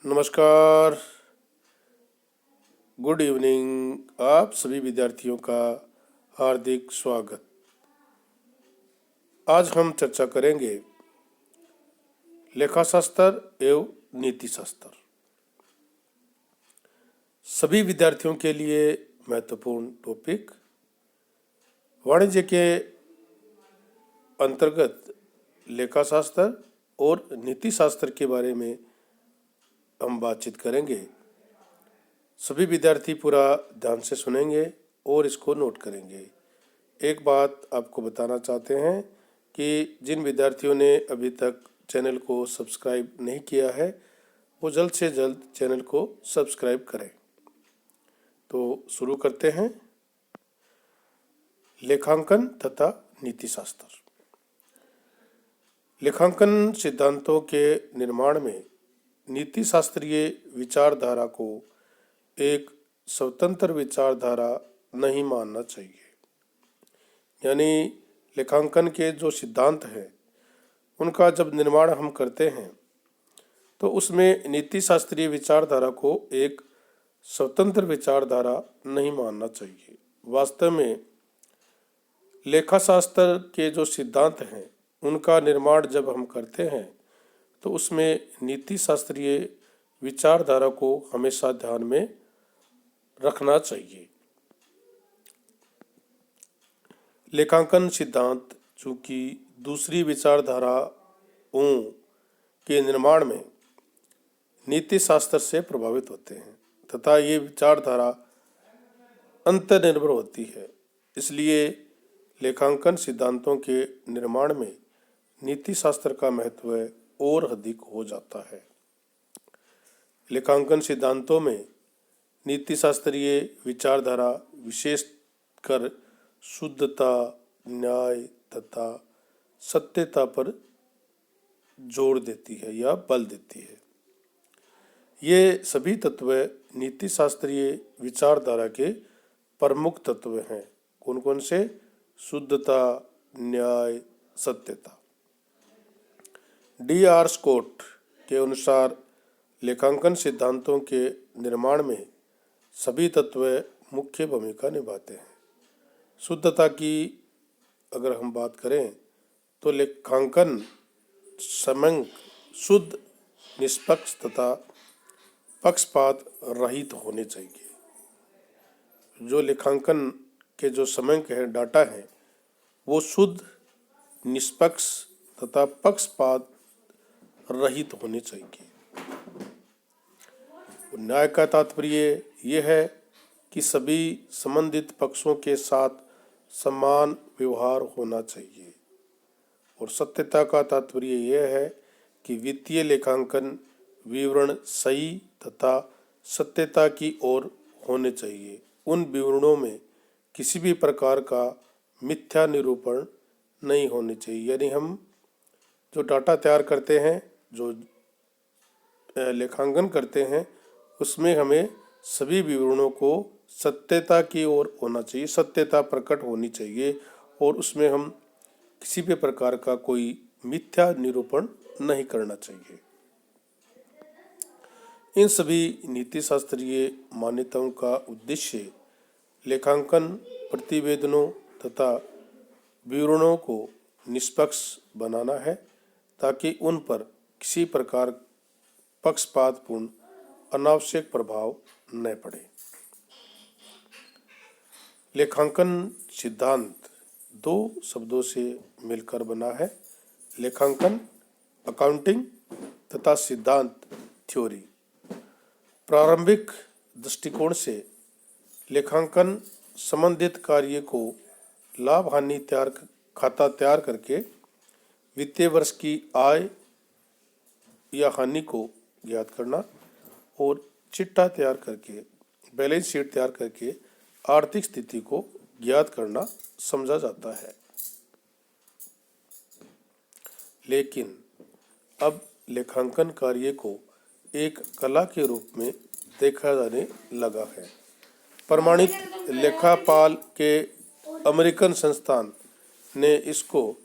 नमस्कार, good evening. आप सभी विद्यार्थियों का हार्दिक स्वागत। आज हम चर्चा करेंगे लेखाशास्त्र एवं नीति शास्त्र। सभी विद्यार्थियों के लिए महत्वपूर्ण टॉपिक। वाणिज्य के अंतर्गत लेखाशास्त्र और नीति शास्त्र के बारे में हम बातचीत करेंगे। सभी विद्यार्थी पूरा ध्यान से सुनेंगे और इसको नोट करेंगे। एक बात आपको बताना चाहते हैं कि जिन विद्यार्थियों ने अभी तक चैनल को सब्सक्राइब नहीं किया है वो जल्द से जल्द चैनल को सब्सक्राइब करें। तो शुरू करते हैं। लेखांकन तथा नीति शास्त्र। लेखांकन सिद्धांतों के निर्माण में नीति शास्त्रीय विचारधारा को एक स्वतंत्र विचारधारा नहीं मानना चाहिए। यानी लेखांकन के जो सिद्धांत हैं उनका जब निर्माण हम करते हैं तो उसमें नीति शास्त्रीय विचारधारा को एक स्वतंत्र विचारधारा नहीं मानना चाहिए। वास्तव में लेखाशास्त्र के जो सिद्धांत हैं उनका निर्माण जब हम करते हैं तो उसमें नीति शास्त्रीय विचारधारा को हमेशा ध्यान में रखना चाहिए। लेखांकन सिद्धांत चूंकि दूसरी विचारधाराओं के निर्माण में नीति शास्त्र से प्रभावित होते हैं तथा ये विचारधारा अंतर्निर्भर होती है, इसलिए लेखांकन सिद्धांतों के निर्माण में नीति शास्त्र का महत्व और अधिक हो जाता है। लेखांकन सिद्धांतों में नीति शास्त्रीय विचारधारा विशेषकर शुद्धता, न्याय तथा सत्यता पर जोर देती है या बल देती है। ये सभी तत्व नीति शास्त्रीय विचारधारा के प्रमुख तत्व हैं। कौन कौन से? शुद्धता, न्याय, सत्यता। D.R. स्कॉट के अनुसार लेखांकन सिद्धांतों के निर्माण में सभी तत्व मुख्य भूमिका निभाते हैं। शुद्धता की अगर हम बात करें तो लेखांकन समंक, शुद्ध, निष्पक्ष तथा पक्षपात रहित होने चाहिए। जो लेखांकन के जो समंक है, डाटा है, वो शुद्ध, निष्पक्ष तथा पक्षपात रहित होने चाहिए। न्याय का तात्पर्य यह है कि सभी संबंधित पक्षों के साथ समान व्यवहार होना चाहिए। और सत्यता का तात्पर्य यह है कि वित्तीय लेखांकन विवरण सही तथा सत्यता की ओर होने चाहिए। उन विवरणों में किसी भी प्रकार का मिथ्या निरूपण नहीं होने चाहिए। यानी हम जो डाटा तैयार करते हैं, जो लेखांकन करते हैं, उसमें हमें सभी विवरणों को सत्यता की ओर होना चाहिए, सत्यता प्रकट होनी चाहिए और उसमें हम किसी भी प्रकार का कोई मिथ्या निरूपण नहीं करना चाहिए। इन सभी नीति शास्त्रीय मान्यताओं का उद्देश्य लेखांकन प्रतिवेदनों तथा विवरणों को निष्पक्ष बनाना है ताकि उन पर किसी प्रकार पक्षपातपूर्ण अनावश्यक प्रभाव न पड़े। लेखांकन सिद्धांत दो शब्दों से मिलकर बना है। लेखांकन अकाउंटिंग तथा सिद्धांत थ्योरी। प्रारंभिक दृष्टिकोण से लेखांकन संबंधित कार्य को लाभ हानि खाता तैयार करके वित्तीय वर्ष की आय या हानि को ज्ञात करना और चिट्ठा तैयार करके, बैलेंस शीट तैयार करके आर्थिक स्थिति को ज्ञात करना समझा जाता है। लेकिन अब लेखांकन कार्य को एक कला के रूप में देखा जाने लगा है। प्रमाणित लेखापाल के अमेरिकन संस्थान ने इसको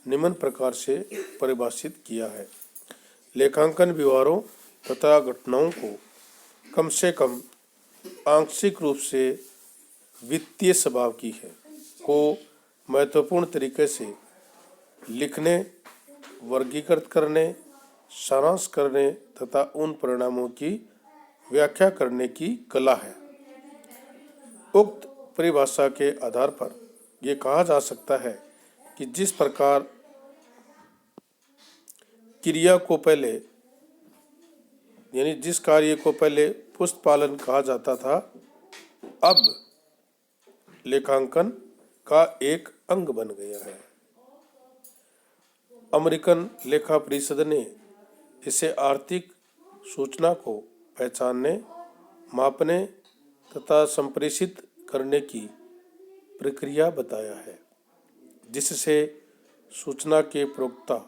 निम्न प्रकार से परिभाषित किया है। लेखांकन व्यवहारों तथा घटनाओं को कम से कम आंशिक रूप से वित्तीय स्वभाव की है को महत्वपूर्ण तरीके से लिखने, वर्गीकृत करने, सारांश करने तथा उन परिणामों की व्याख्या करने की कला है। उक्त परिभाषा के आधार पर यह कहा जा सकता है कि जिस प्रकार क्रिया को पहले यानी जिस कार्य को पहले पुस्तपालन कहा जाता था, अब लेखांकन का एक अंग बन गया है। अमेरिकन लेखा परिषद ने इसे आर्थिक सूचना को पहचानने, मापने तथा संप्रेषित करने की प्रक्रिया बताया है, जिससे सूचना के प्रवक्ता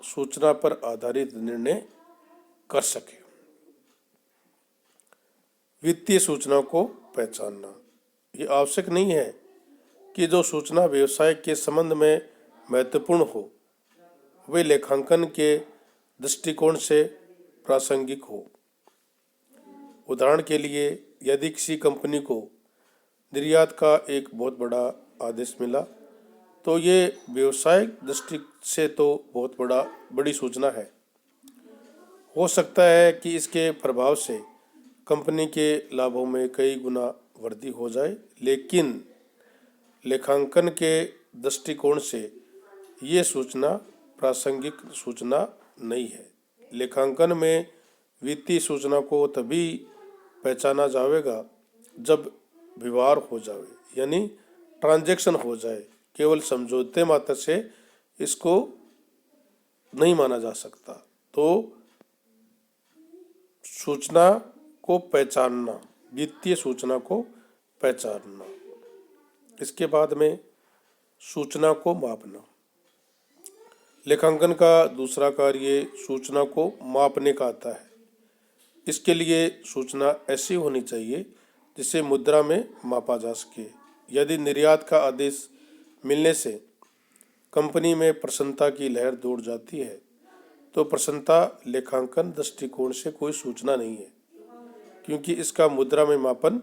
सूचना पर आधारित निर्णय कर सके। वित्तीय सूचना को पहचानना ये आवश्यक नहीं है कि जो सूचना व्यवसाय के संबंध में महत्वपूर्ण हो वे लेखांकन के दृष्टिकोण से प्रासंगिक हो। उदाहरण के लिए, यदि किसी कंपनी को निर्यात का एक बहुत बड़ा आदेश मिला तो ये व्यवसायिक दृष्टि से तो बहुत बड़ी सूचना है। हो सकता है कि इसके प्रभाव से कंपनी के लाभों में कई गुना वृद्धि हो जाए, लेकिन लेखांकन के दृष्टिकोण से ये सूचना प्रासंगिक सूचना नहीं है। लेखांकन में वित्तीय सूचना को तभी पहचाना जाएगा जब व्यवहार हो जाए, यानी ट्रांजैक्शन हो जाए। केवल समझौते मात्र से इसको नहीं माना जा सकता। तो सूचना को पहचानना, वित्तीय सूचना को पहचानना। इसके बाद में सूचना को मापना। लेखांकन का दूसरा कार्य सूचना को मापने का आता है। इसके लिए सूचना ऐसी होनी चाहिए जिसे मुद्रा में मापा जा सके। यदि निर्यात का आदेश मिलने से कंपनी में प्रसन्नता की लहर दौड़ जाती है तो प्रसन्नता लेखांकन दृष्टिकोण से कोई सूचना नहीं है, क्योंकि इसका मुद्रा में मापन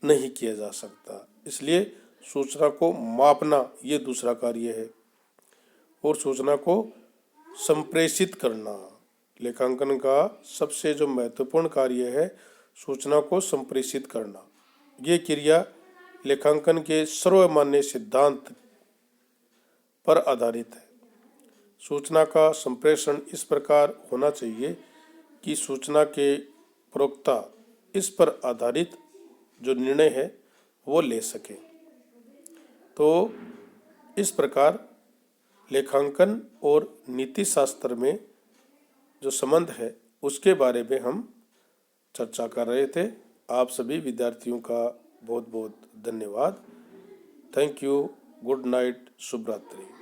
नहीं किया जा सकता। इसलिए सूचना को मापना ये दूसरा कार्य है। और सूचना को संप्रेषित करना, लेखांकन का सबसे जो महत्वपूर्ण कार्य है सूचना को संप्रेषित करना। ये क्रिया लेखांकन के सर्वमान्य सिद्धांत पर आधारित है। सूचना का संप्रेषण इस प्रकार होना चाहिए कि सूचना के प्रवक्ता इस पर आधारित जो निर्णय है वो ले सके। तो इस प्रकार लेखांकन और नीति शास्त्र में जो संबंध है उसके बारे में हम चर्चा कर रहे थे। आप सभी विद्यार्थियों का बहुत बहुत धन्यवाद। Thank you. Good night. शुभ रात्रि।